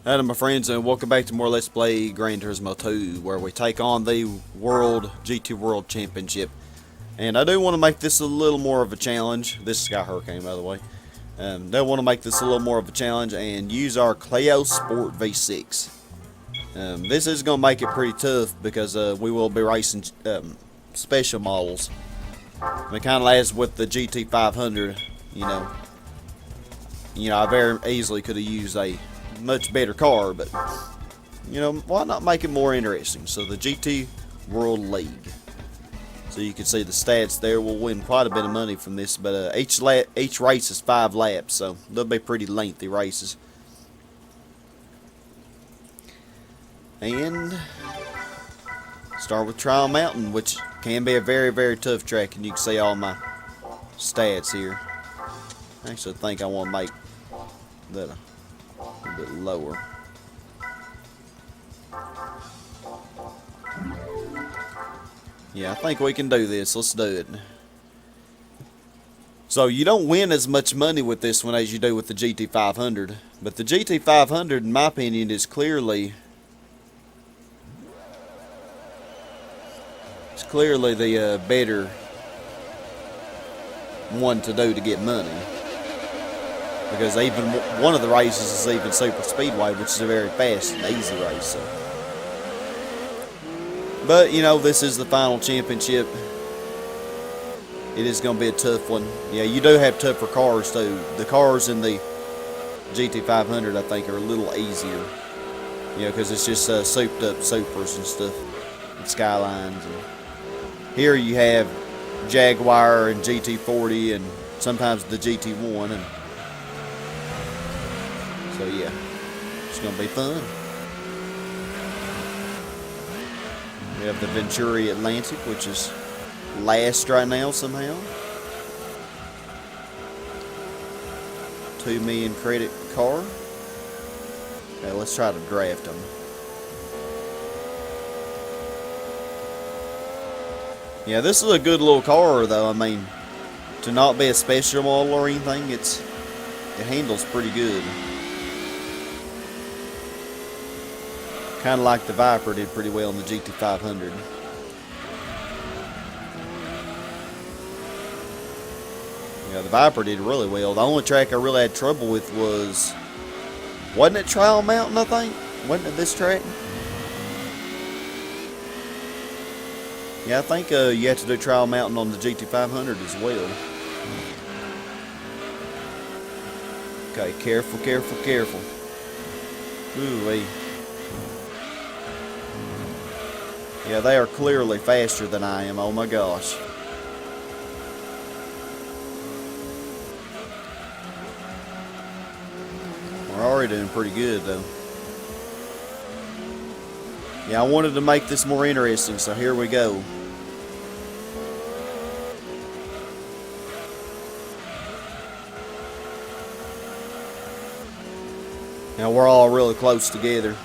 Hello my friends, and welcome back to more Let's Play Gran Turismo 2, where we take on the GT World Championship. And I do want to make this a little more of a challenge. This is Sky Hurricane, by the way. Do want to make this a little more of a challenge and use our Clio Sport V6. This is going to make it pretty tough because we will be racing special models. And it kind of as with the GT 500, you know, I very easily could have used a much better car, but you know, why not make it more interesting? So the GT World League, so you can see the stats there. We'll win quite a bit of money from this, but each race is 5 laps, so they'll be pretty lengthy races. And start with Trial Mountain, which can be a very tough track, and you can see all my stats here. Actually, I think I want to make that a bit lower. Yeah, I think we can do this. Let's do it. So you don't win as much money with this one as you do with the GT 500, but the GT 500, in my opinion, is clearly the better one to do to get money. Because even one of the races is even Super Speedway, which is a very fast and easy race. So. But, you know, this is the final championship. It is going to be a tough one. Yeah, you do have tougher cars, too. The cars in the GT 500, I think, are a little easier. You know, because it's just souped up Supers and stuff. And Skylines. And here you have Jaguar and GT40 and sometimes the GT1. And so yeah, it's going to be fun. We have the Venturi Atlantique, which is last right now somehow. 2 million credit car. Okay, let's try to draft them. Yeah, this is a good little car though. I mean, to not be a special model or anything, it handles pretty good. Kind of like the Viper did pretty well in the GT 500. Yeah, the Viper did really well. The only track I really had trouble with wasn't it Trial Mountain, I think? Wasn't it this track? Yeah, I think you have to do Trial Mountain on the GT 500 as well. Okay, careful. Ooh-wee. Yeah, they are clearly faster than I am. Oh my gosh. We're already doing pretty good though. Yeah, I wanted to make this more interesting, so here we go. Now we're all really close together.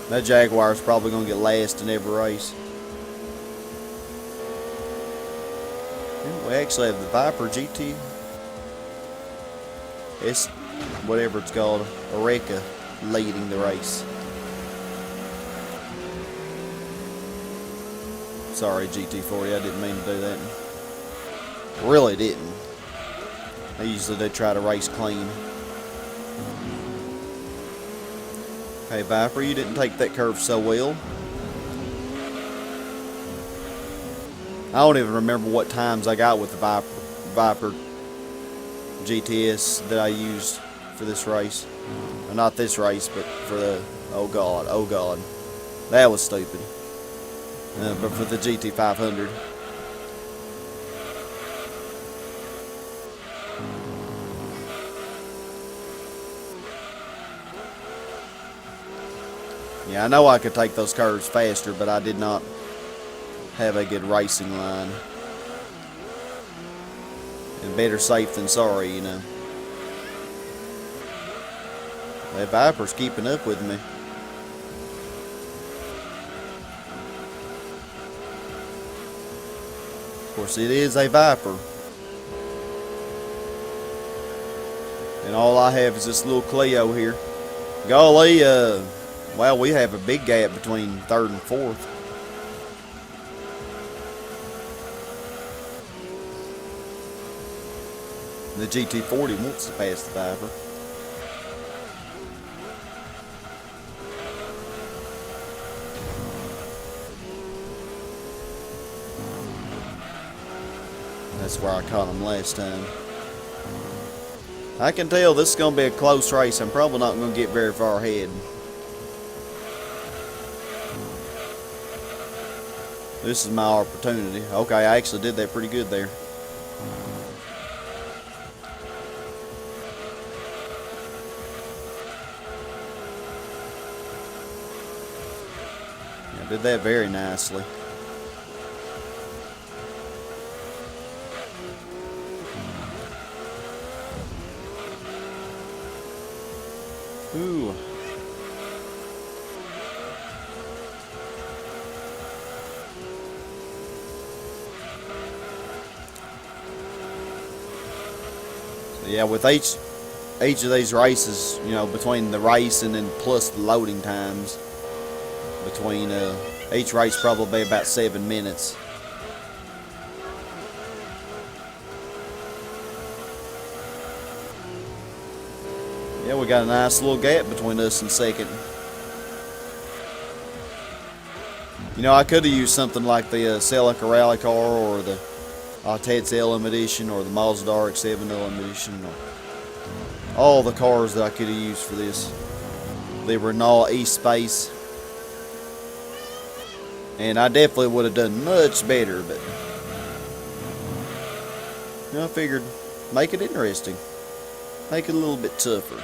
That Jaguar is probably going to get last in every race. Yeah, we actually have the Viper GT. It's whatever it's called, Apricot, leading the race. Sorry, GT40, I didn't mean to do that. Really didn't. I usually do try to race clean. Hey Viper, you didn't take that curve so well. I don't even remember what times I got with the Viper GTS that I used for this race. Well, not this race, but for the, oh god, that was stupid. But for the GT 500. Yeah, I know I could take those curves faster, but I did not have a good racing line. And better safe than sorry, you know. That Viper's keeping up with me. Of course, it is a Viper. And all I have is this little Clio here. Golly, well, we have a big gap between third and fourth. The GT40 wants to pass the Viper. That's where I caught him last time. I can tell this is going to be a close race. I'm probably not going to get very far ahead. This is my opportunity. Okay, I actually did that pretty good there. I did that very nicely. Ooh. So yeah, with each of these races, you know, between the race and then plus the loading times, between each race probably about 7 minutes. Yeah, we got a nice little gap between us and second. You know, I could have used something like the Seca Rally car or the Tetz LM edition or the Mazda RX-7 LM edition. Or all the cars that I could have used for this. The Renault E-Space. And I definitely would have done much better, but you know, I figured make it interesting. Make it a little bit tougher.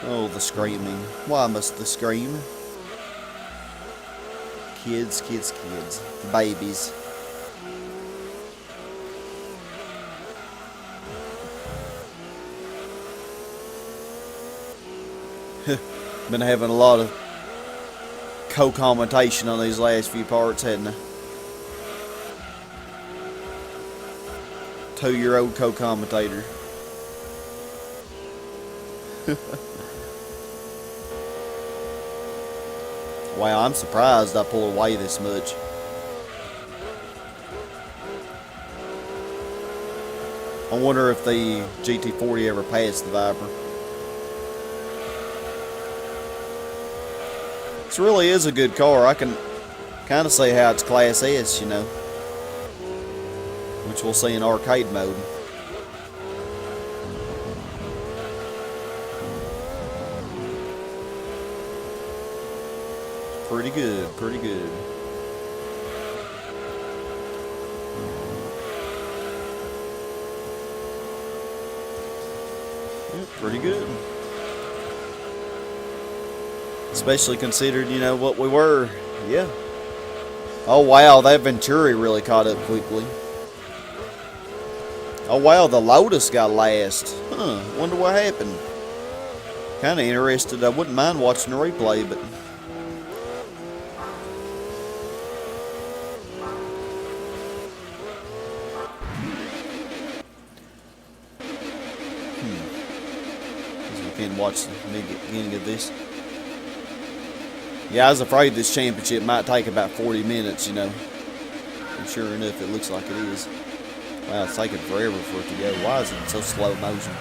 Oh, the screaming. Why must the scream? Kids, kids, kids. Babies. Been having a lot of co-commentation on these last few parts, hadn't I? 2-year-old co-commentator. Wow, I'm surprised I pulled away this much. I wonder if the GT40 ever passed the Viper. This really is a good car. I can kind of say how it's Class S, you know, which we'll see in arcade mode. Pretty good, pretty good. Yeah, pretty good. Especially considered, you know, what we were. Yeah. Oh, wow, that Venturi really caught up quickly. Oh, wow, the Lotus got last. Huh, wonder what happened. Kind of interested. I wouldn't mind watching the replay, but... we can't watch the beginning of this. Yeah, I was afraid this championship might take about 40 minutes, you know. And sure enough, it looks like it is. Wow, it's taking forever for it to go. Why is it in so slow motion?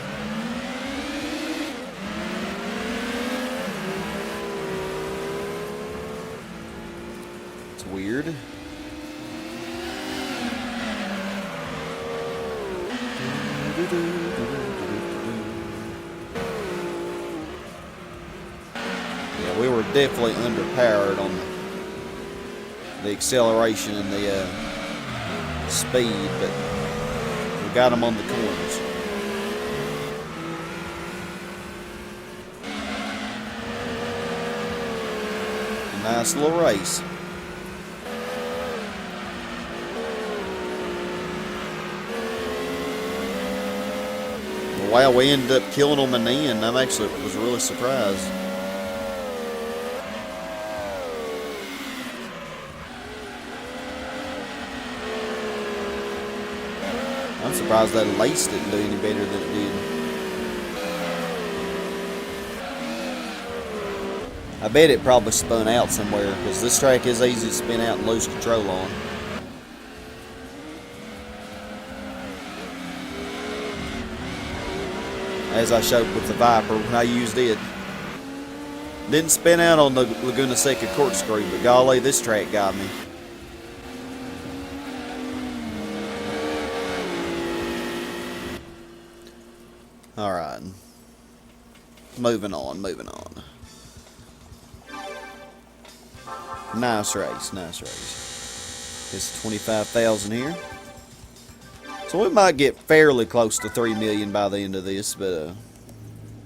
It's weird. Yeah, we were definitely underpowered on the acceleration and the speed, but we got them on the corners. A nice little race. Wow, we ended up killing them in the end. I actually was really surprised. surprised that Lace didn't do any better than it did. I bet it probably spun out somewhere, because this track is easy to spin out and lose control on. As I showed with the Viper when I used it. Didn't spin out on the Laguna Seca corkscrew, but golly, this track got me. Alright. Moving on. Nice race. It's 25,000 here. So we might get fairly close to 3 million by the end of this, but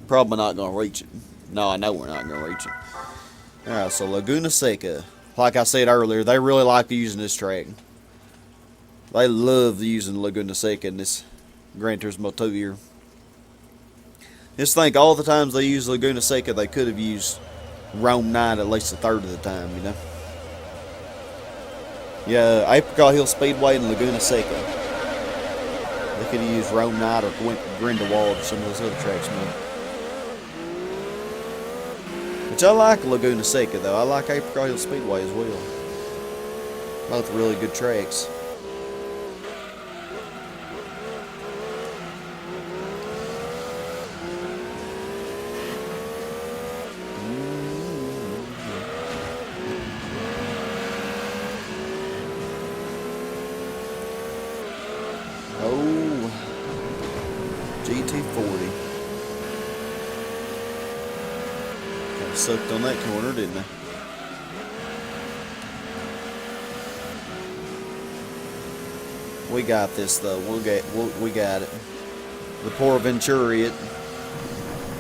probably not going to reach it. No, I know we're not going to reach it. Alright, so Laguna Seca. Like I said earlier, they really like using this track. They love using Laguna Seca in this Gran Turismo 2 here. Just think, all the times they use Laguna Seca, they could have used Rome 9 at least a third of the time, you know. Yeah, Apricot Hill Speedway and Laguna Seca. They could have used Rome 9 or Grindelwald or some of those other tracks more. Which I like Laguna Seca though. I like Apricot Hill Speedway as well. Both really good tracks. Oh, GT40. Kind of sucked on that corner, didn't I? We got this though. We got it. The poor Venturi, it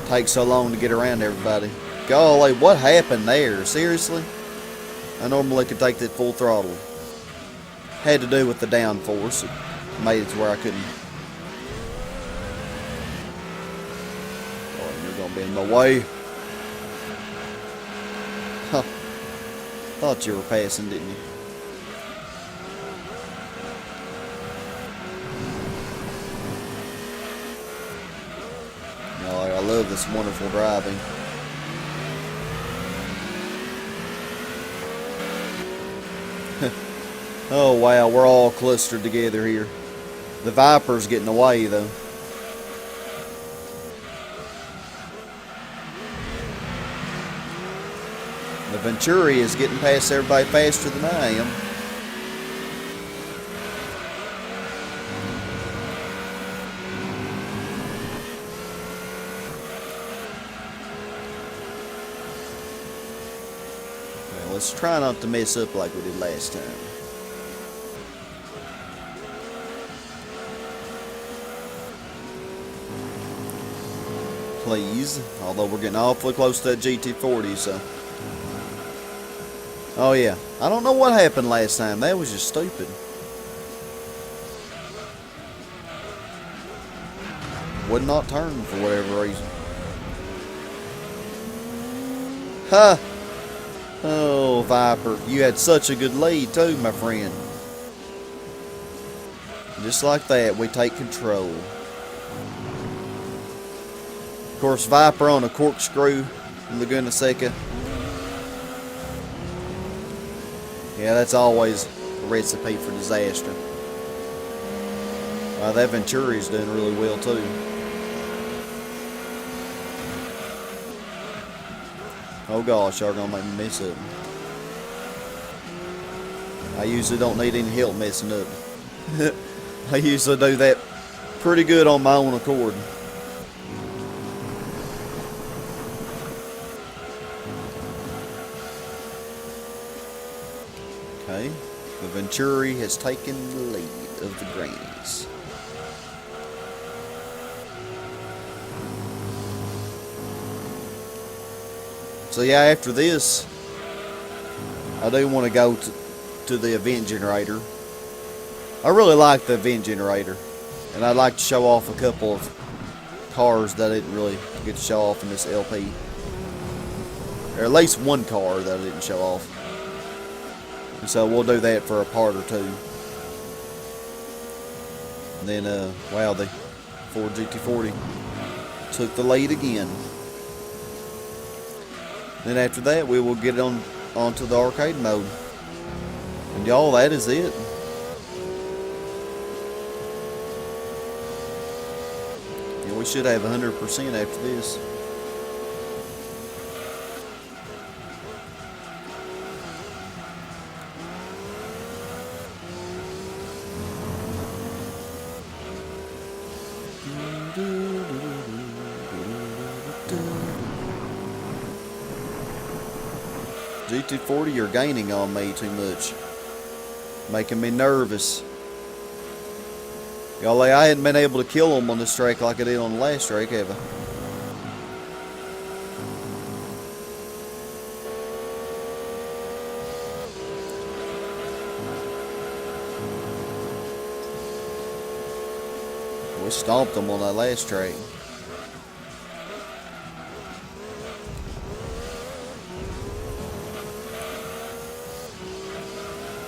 takes so long to get around everybody. Golly, what happened there? Seriously? I normally could take that full throttle. Had to do with the downforce. It made it to where I couldn't. Oh, you're gonna be in my way. Huh. Thought you were passing, didn't you? Oh, I love this wonderful driving. Oh wow, we're all clustered together here. The Viper's getting away though. The Venturi is getting past everybody faster than I am. Well, let's try not to mess up like we did last time. Please, although we're getting awfully close to that GT40, so. Oh yeah, I don't know what happened last time. That was just stupid. Would not turn for whatever reason. Ha! Oh, Viper, you had such a good lead too, my friend. Just like that, we take control. Of course, Viper on a corkscrew in Laguna Seca. Yeah, that's always a recipe for disaster. That Venturi's doing really well too. Oh gosh, y'all gonna make me mess up. I usually don't need any help messing up. I usually do that pretty good on my own accord. Okay, the Venturi has taken the lead of the Grannies. So yeah, after this, I do want to go to the event generator. I really like the event generator, and I'd like to show off a couple of cars that I didn't really get to show off in this LP. Or at least one car that I didn't show off. And so we'll do that for a part or two. Then, wow, the Ford GT40 took the lead again. Then after that, we will get onto the arcade mode. And y'all, that is it. Yeah, we should have 100% after this. GT40, you're gaining on me too much. Making me nervous. Y'all, I hadn't been able to kill them on this track like I did on the last track, have I? We stomped them on that last track.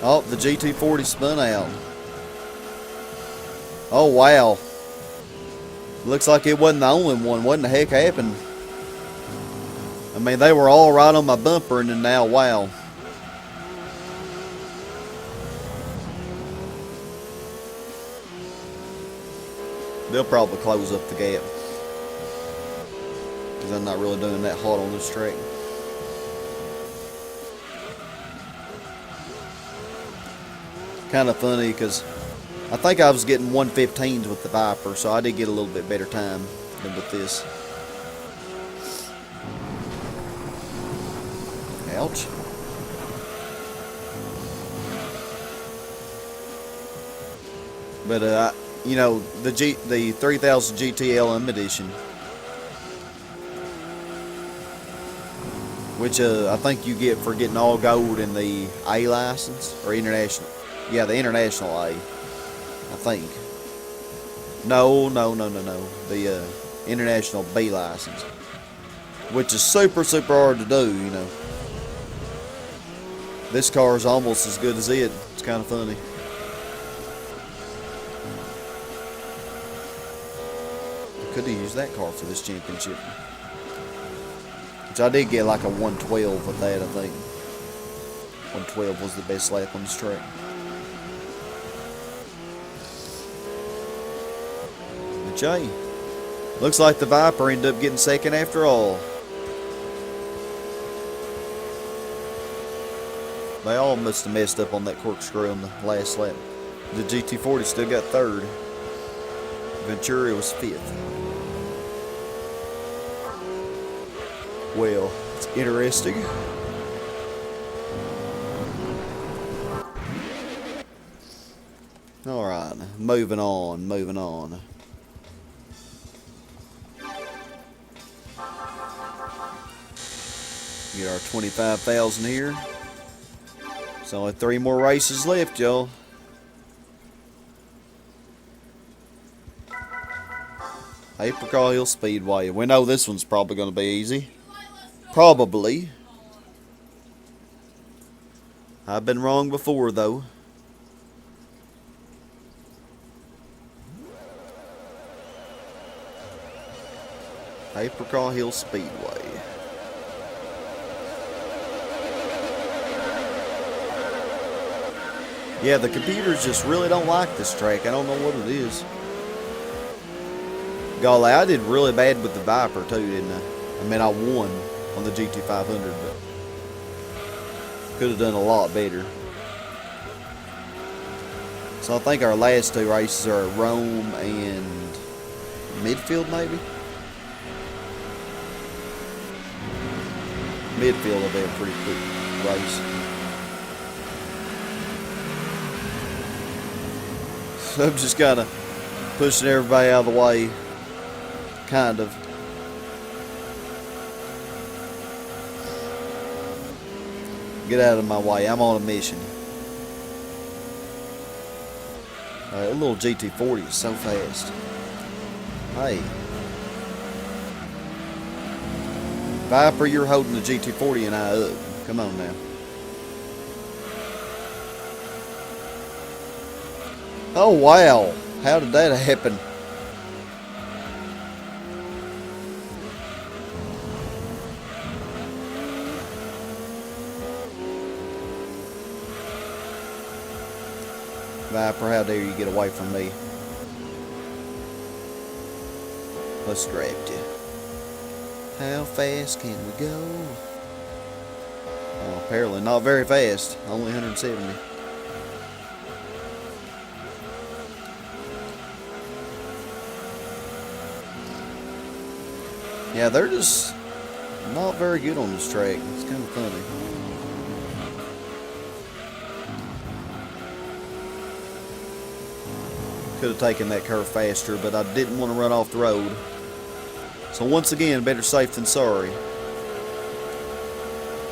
Oh, the GT40 spun out. Oh, wow. Looks like it wasn't the only one. What in the heck happened? I mean, they were all right on my bumper, and then now, wow. They'll probably close up the gap, because I'm not really doing that hot on this track. Kind of funny because I think I was getting 115s with the Viper, so I did get a little bit better time than with this. Ouch. But you know, the 3000 GT LM edition, which I think you get for getting all gold in the A license or international. Yeah, the international A, I think. No. The international B license, which is super hard to do, you know. This car is almost as good as it. It's kind of funny. Could have used that car for this championship. Which I did get like a 112 with that, I think. 112 was the best lap on this track. Jay. Looks like the Viper ended up getting second after all. They all must have messed up on that corkscrew on the last lap. The GT40 still got third. Venturi was fifth. Well, it's interesting. Alright, moving on. Get our 25,000 here. There's only 3 more races left, y'all. Apricot Hill Speedway. We know this one's probably going to be easy. Probably. I've been wrong before, though. Apricot Hill Speedway. Yeah, the computers just really don't like this track. I don't know what it is. Golly, I did really bad with the Viper too, didn't I? I mean, I won on the GT500, but could have done a lot better. So I think our last 2 races are Rome and Midfield, maybe? Midfield will be a pretty quick race. So I'm just kind of pushing everybody out of the way. Kind of. Get out of my way. I'm on a mission. A little GT40 is so fast. Hey. Viper, you're holding the GT40 and I up. Come on now. Oh, wow. How did that happen? Viper, how dare you get away from me? Let's grab you. How fast can we go? Oh, apparently not very fast. Only 170. Yeah, they're just not very good on this track. It's kind of funny. Could have taken that curve faster, but I didn't want to run off the road. So once again, better safe than sorry.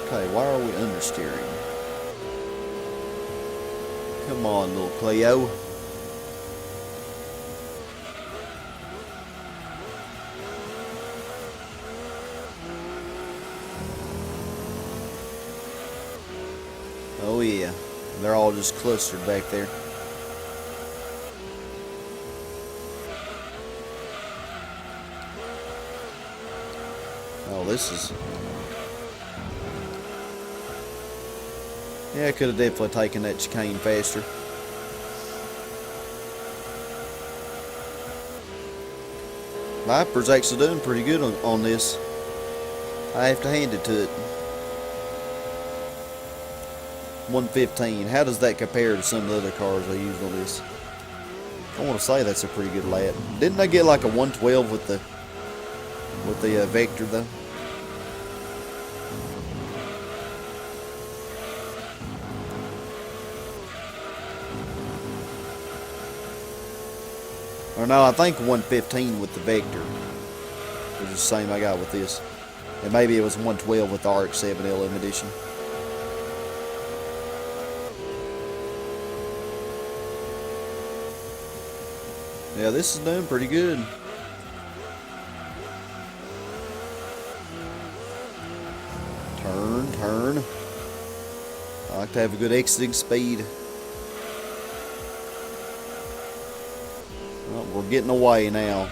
Okay, why are we understeering? Come on, little Clio. Oh yeah, they're all just clustered back there. Oh, this is... Yeah, I could have definitely taken that chicane faster. Viper's actually doing pretty good on this. I have to hand it to it. 115. How does that compare to some of the other cars I used on this? I want to say that's a pretty good lap. Didn't I get like a 112 with the Vector though? Or no, I think 115 with the Vector, which is the same I got with this. And maybe it was 112 with the RX-7 LM edition. Yeah, this is doing pretty good. Turn. I like to have a good exiting speed. Well, we're getting away now.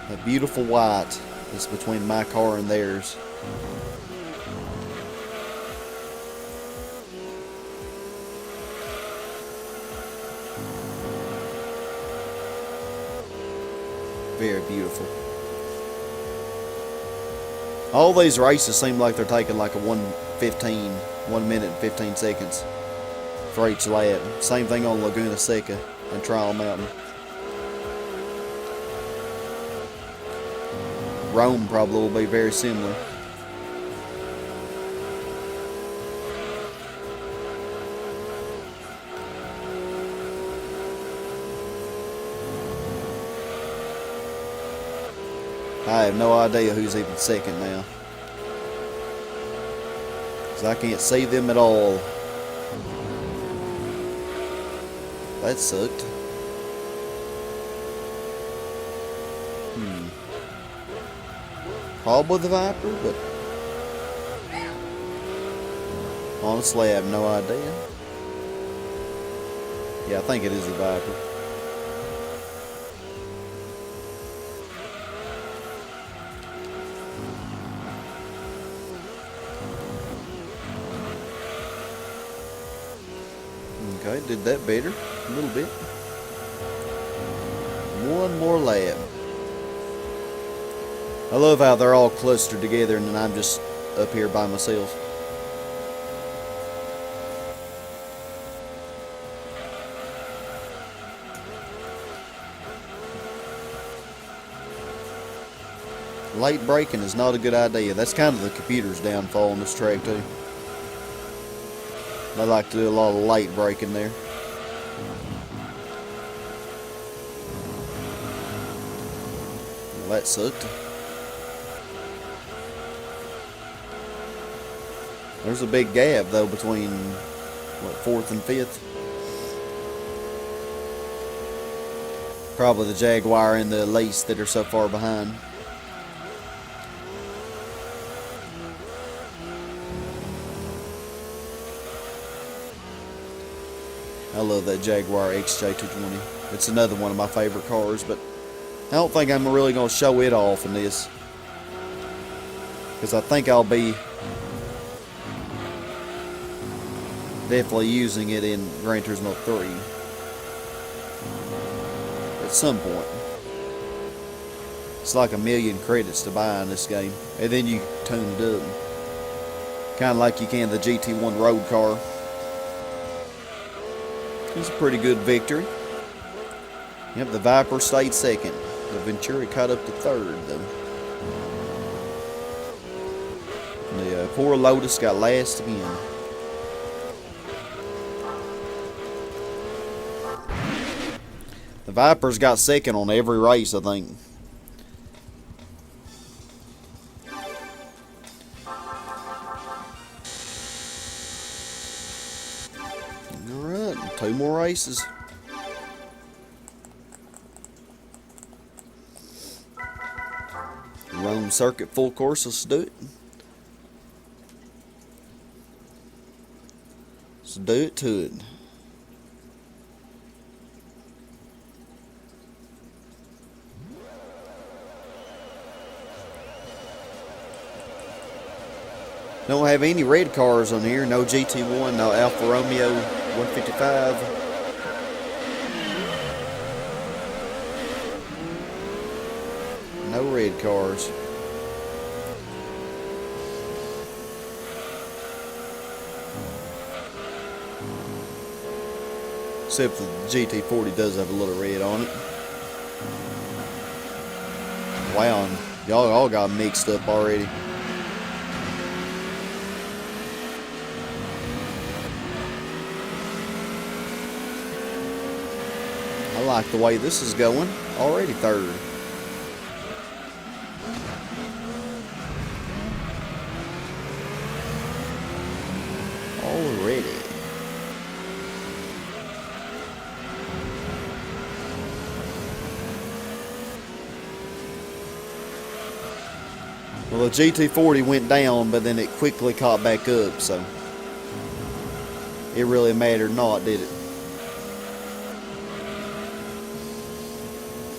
That beautiful white is between my car and theirs. Very beautiful. All these races seem like they're taking like a 1 minute and 15 seconds for each lap. Same thing on Laguna, Seca, and Trial Mountain. Rome probably will be very similar. I have no idea who's even second now, because I can't see them at all. That sucked. Probably the Viper, but honestly I have no idea. Yeah, I think it is the Viper. Okay, did that better a little bit. One more lap. I love how they're all clustered together and then I'm just up here by myself. Late braking is not a good idea. That's kind of the computer's downfall on this track too. They like to do a lot of late braking there. Well, that sucked. There's a big gap though between what, 4th and 5th. Probably the Jaguar and the Lace that are so far behind. I love that Jaguar XJ220. It's another one of my favorite cars, but I don't think I'm really going to show it off in this, because I think I'll be definitely using it in Gran Turismo 3 at some point. It's like 1,000,000 credits to buy in this game, and then you tune it up, kind of like you can the GT1 road car. It's a pretty good victory. Yep, the Viper stayed second. The Venturi caught up to third, though. The poor Lotus got last again. The Vipers got second on every race, I think. Alright, 2 more races. Rome Circuit full course, let's do it. Let's do it to it. Don't have any red cars on here. No GT1, no Alfa Romeo 155. No red cars. Except the GT40 does have a little red on it. Wow, y'all all got mixed up already. I like the way this is going. Already third. Already. Well, the GT40 went down, but then it quickly caught back up, so it really mattered not, did it?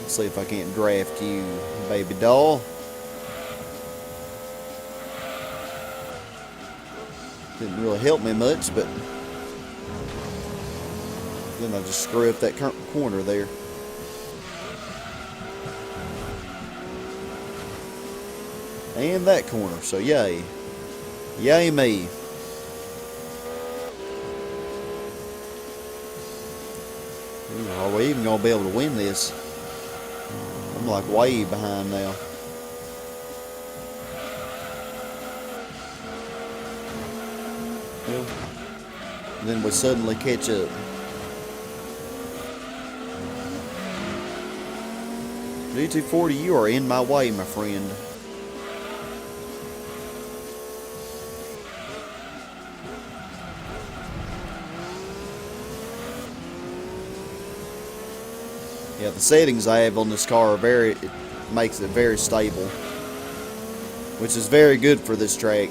Let's see if I can't draft you, baby doll. Didn't really help me much, but then I just screw up that corner there. And that corner, so yay. Yay me. Ooh, are we even going to be able to win this? I'm like way behind now. Well, and then we suddenly catch up. GT40, you are in my way, my friend. Yeah, the settings I have on this car are it makes it very stable, which is very good for this track.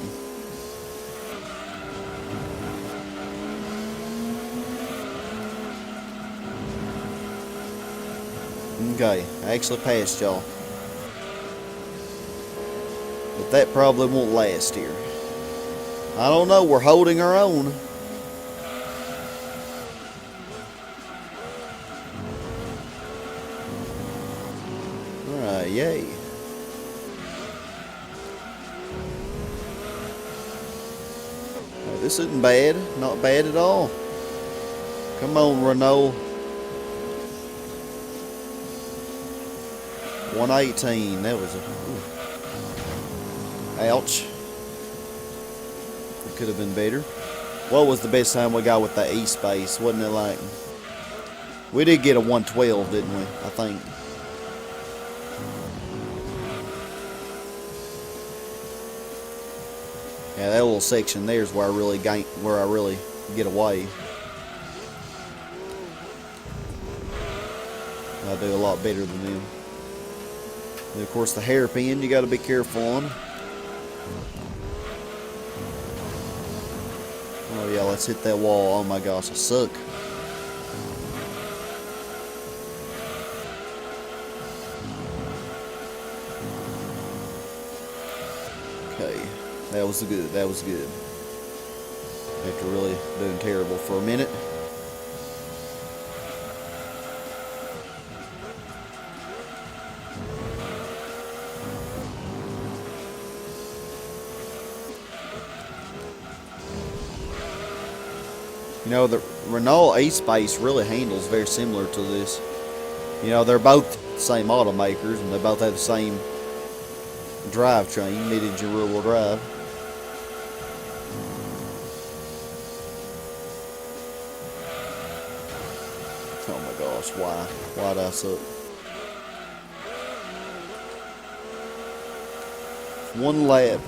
Okay, I actually passed y'all. But that probably won't last here. I don't know, we're holding our own. Alright, yay. This isn't bad, not bad at all. Come on, Renault. 118, that was a... Ooh. Ouch. It could have been better. What was the best time we got with the E-Space? Wasn't it like... We did get a 112, didn't we? I think. Yeah, that little section there is where I really get away. I do a lot better than them. And of course, the hairpin you got to be careful on. Oh yeah, let's hit that wall. Oh my gosh, I suck. Okay, that was good. That was good. After really doing terrible for a minute. You know, the Renault A-Space really handles very similar to this. You know, they're both the same automakers, and they both have the same drivetrain, mid-engine rear-wheel drive. Oh my gosh, why did I suck? One lap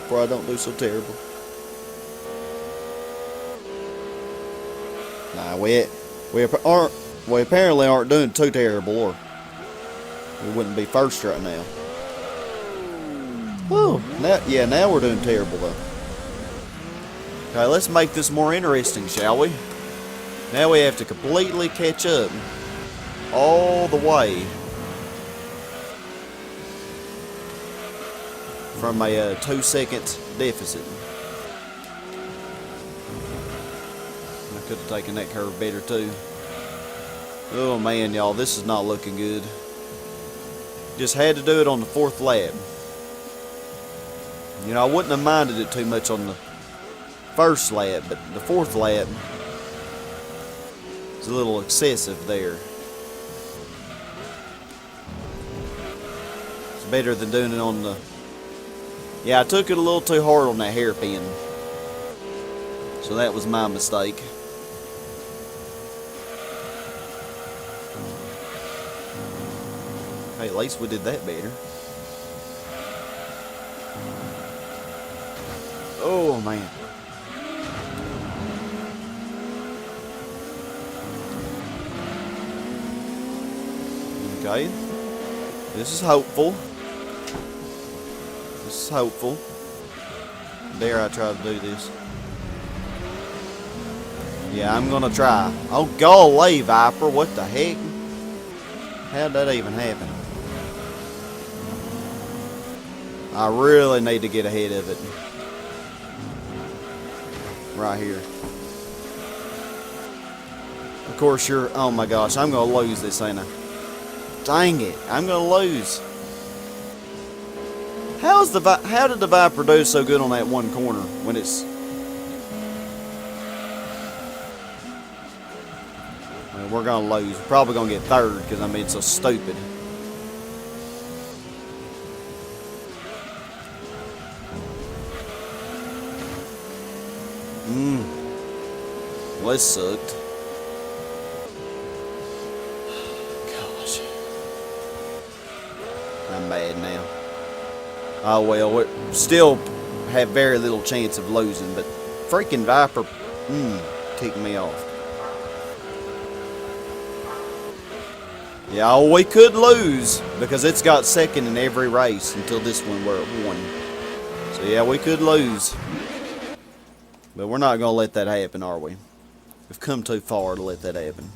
where I don't do so terrible. Nah, we apparently aren't doing too terrible, or we wouldn't be first right now. Whew, now we're doing terrible though. Okay, let's make this more interesting, shall we? Now we have to completely catch up all the way from a 2-second deficit. I could have taken that curve better too. Oh man, y'all, this is not looking good. Just had to do it on the 4th lap. You know, I wouldn't have minded it too much on the 1st lap, but the 4th lap is a little excessive there. It's better than doing it on the... Yeah, I took it a little too hard on that hairpin. So that was my mistake. Hey, at least we did that better. Oh, man. Okay. This is hopeful. This is hopeful. Dare I try to do this? Yeah, I'm gonna try. Oh, golly, Viper, what the heck? How'd that even happen? I really need to get ahead of it. Right here. Of course, oh my gosh, I'm gonna lose this, ain't I? Dang it, I'm gonna lose. How did the Viper do so good on that one corner when it's... Well, we're gonna lose. We're probably gonna get 3rd because I'm being so stupid. Well, it sucked. Gosh. I'm mad now. Oh well, we still have very little chance of losing, but freaking Viper kicked me off. Yeah, we could lose because it's got 2nd in every race until this one where it won. So yeah, we could lose. But we're not going to let that happen, are we? We've come too far to let that happen.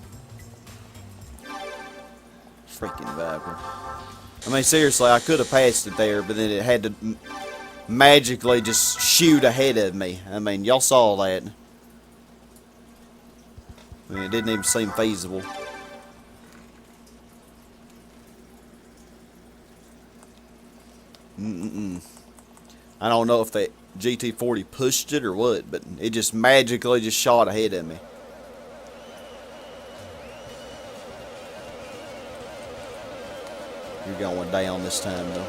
Freaking Viper. I mean, seriously, I could have passed it there, but then it had to magically just shoot ahead of me. I mean, y'all saw that. I mean, it didn't even seem feasible. I don't know if that GT40 pushed it or what, but it just magically just shot ahead of me. You're going down this time, though.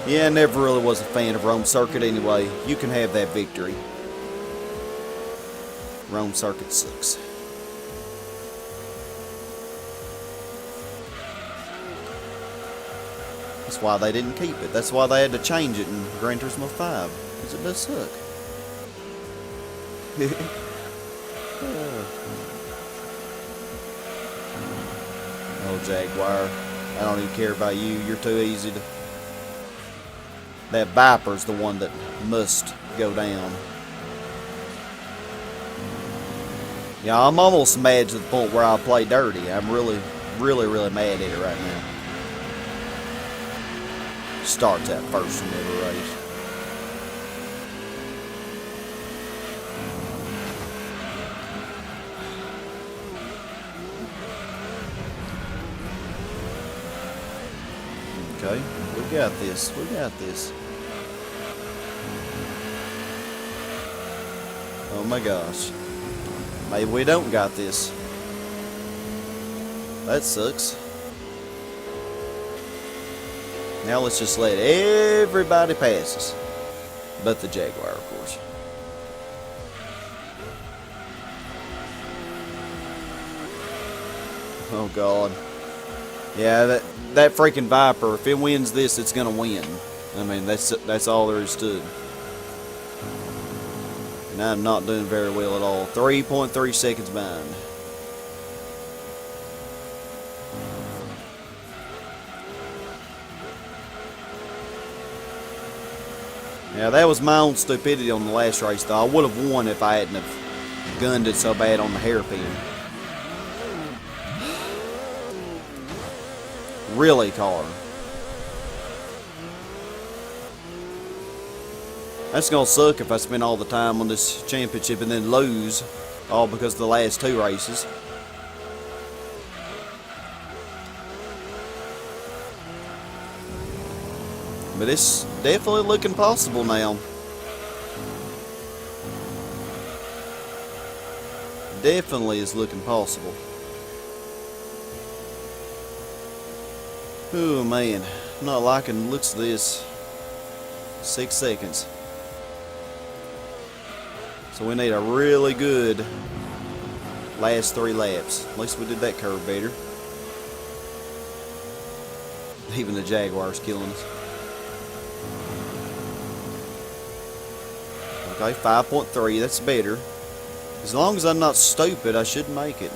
Yeah, I never really was a fan of Rome Circuit anyway. You can have that victory. Rome Circuit sucks. That's why they didn't keep it. That's why they had to change it in Gran Turismo 5. Because it does suck. Oh, Jaguar. I don't even care about you. You're too easy to... That Viper's the one that must go down. Yeah, I'm almost mad to the point where I play dirty. I'm really really, really mad at it right now. Starts that first one of the race. Okay, we got this. We got this. Oh my gosh. Maybe we don't got this. That sucks. Now let's just let everybody pass us. But the Jaguar, of course. Oh God. Yeah, that freaking Viper, if it wins this, it's gonna win. I mean, that's all there is to it. And I'm not doing very well at all. 3.3 seconds behind. Yeah, that was my own stupidity on the last race, though. I would have won if I hadn't have gunned it so bad on the hairpin. Really, car. That's gonna suck if I spend all the time on this championship and then lose, all because of the last two races. But it's definitely looking possible now. Definitely is looking possible. Oh man, I'm not liking the looks of this. 6 seconds. So we need a really good last 3 laps. At least we did that curve better. Even the Jaguar's killing us. Okay, 5.3, that's better. As long as I'm not stupid, I should make it.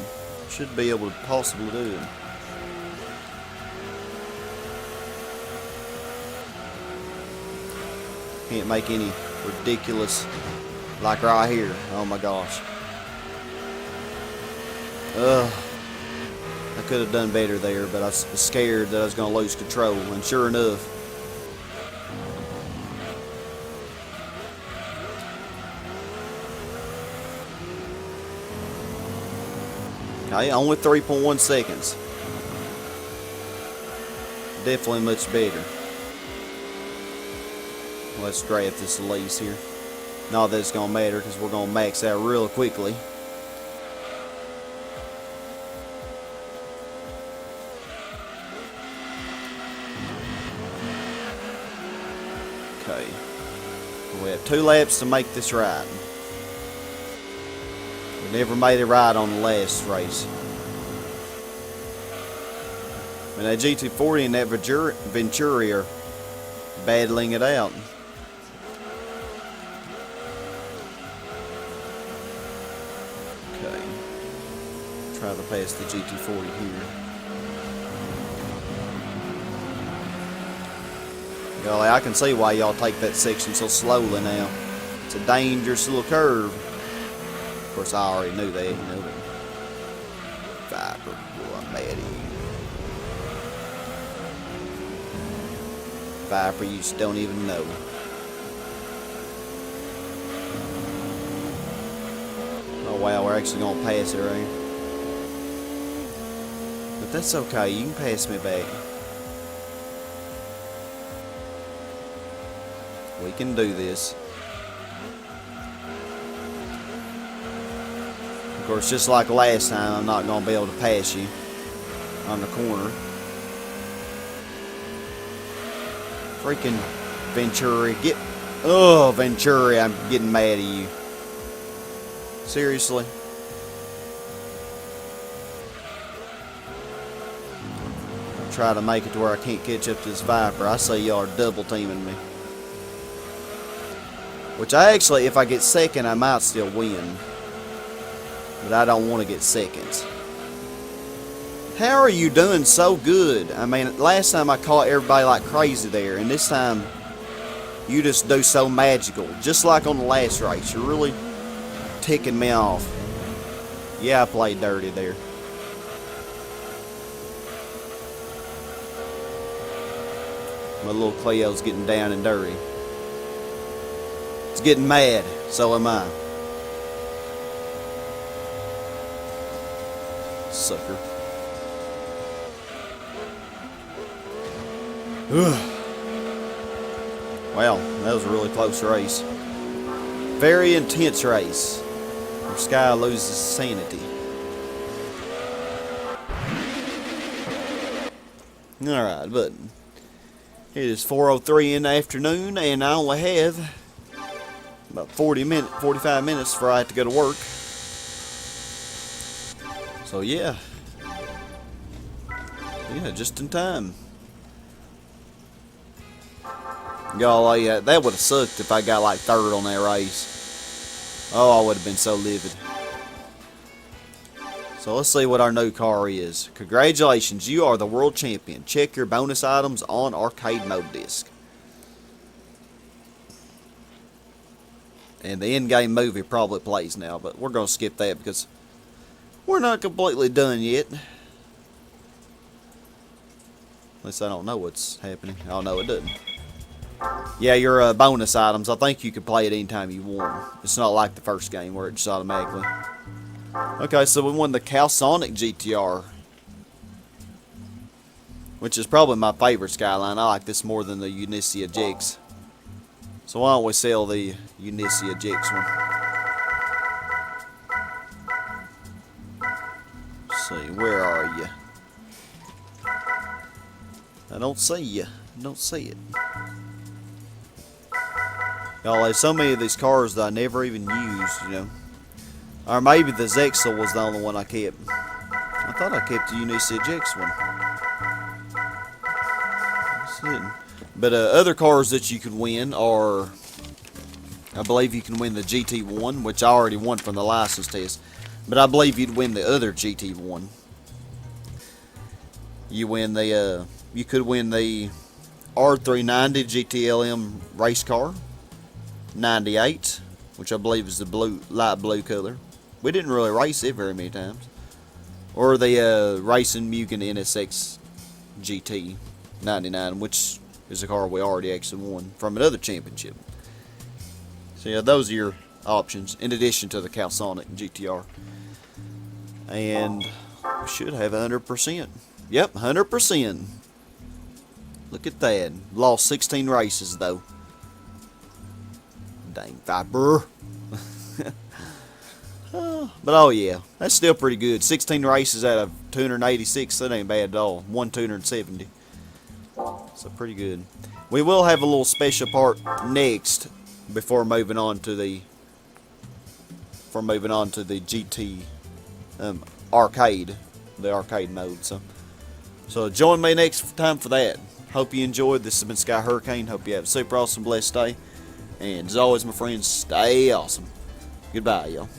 Should be able to possibly do it. Can't make any ridiculous, like right here. Oh my gosh. I could have done better there, but I was scared that I was going to lose control, and sure enough. Okay, only 3.1 seconds. Definitely much better. Let's draft this lease here. Not that it's going to matter because we're going to max out real quickly. Okay. We have 2 laps to make this right. We never made it right on the last race. And that GT40 and that Venturi are battling it out. Okay. Try to pass the GT40 here. Golly, I can see why y'all take that section so slowly now. It's a dangerous little curve. Of course, I already knew that, you know. Viper, boy, I'm mad at you. Viper, you just don't even know. Oh wow, we're actually gonna pass it right here. But that's okay, you can pass me back. We can do this. Of course, just like last time, I'm not gonna be able to pass you on the corner. Freaking Venturi, Venturi, I'm getting mad at you. Seriously? I'll try to make it to where I can't catch up to this Viper. I say y'all are double teaming me. Which I actually, if I get second, I might still win. But I don't want to get seconds. How are you doing so good? I mean, last time I caught everybody like crazy there, and this time you just do so magical. Just like on the last race. You're really ticking me off. Yeah, I played dirty there. My little Clio's getting down and dirty. It's getting mad. So am I. Sucker. Ugh. Well, that was a really close race. Very intense race. Where Sky loses sanity. Alright, but it is 4:03 in the afternoon, and I only have about 45 minutes before I have to go to work. So yeah, just in time. Golly, that would have sucked if I got like third on that race. Oh, I would have been so livid. So let's see what our new car is. Congratulations, you are the world champion. Check your bonus items on arcade mode disc. And the in-game movie probably plays now, but we're going to skip that because we're not completely done yet. At least I don't know what's happening. Oh, no, it doesn't. Yeah, your bonus items, I think you can play it anytime you want. It's not like the first game where it just automatically... Okay, so we won the Calsonic GTR, which is probably my favorite Skyline. I like this more than the Unicia GX. So why don't we sell the Unicia GX one? Let's see, where are you? I don't see you. I don't see it. Y'all, there's so many of these cars that I never even used, you know. Or maybe the Zexel was the only one I kept. I thought I kept the Unicia GX one. But other cars that you could win are, I believe you can win the GT1, which I already won from the license test. But I believe you'd win the other GT1. You could win the R390 GTLM race car, 98, which I believe is the light blue color. We didn't really race it very many times. Or the Racing Mugen NSX GT 99, which is a car we already actually won from another championship. So yeah, those are your options in addition to the Calsonic GTR. And we should have 100%. Yep, 100%. Look at that. Lost 16 races though. Dang Viper. But oh yeah, that's still pretty good. 16 races out of 286, that ain't bad at all. 270. So pretty good. We will have a little special part next before moving on to the GT arcade, the arcade mode. So join me next time for that. Hope you enjoyed. This has been Sky Hurricane. Hope you have a super awesome blessed day. And as always, my friends, stay awesome. Goodbye, y'all.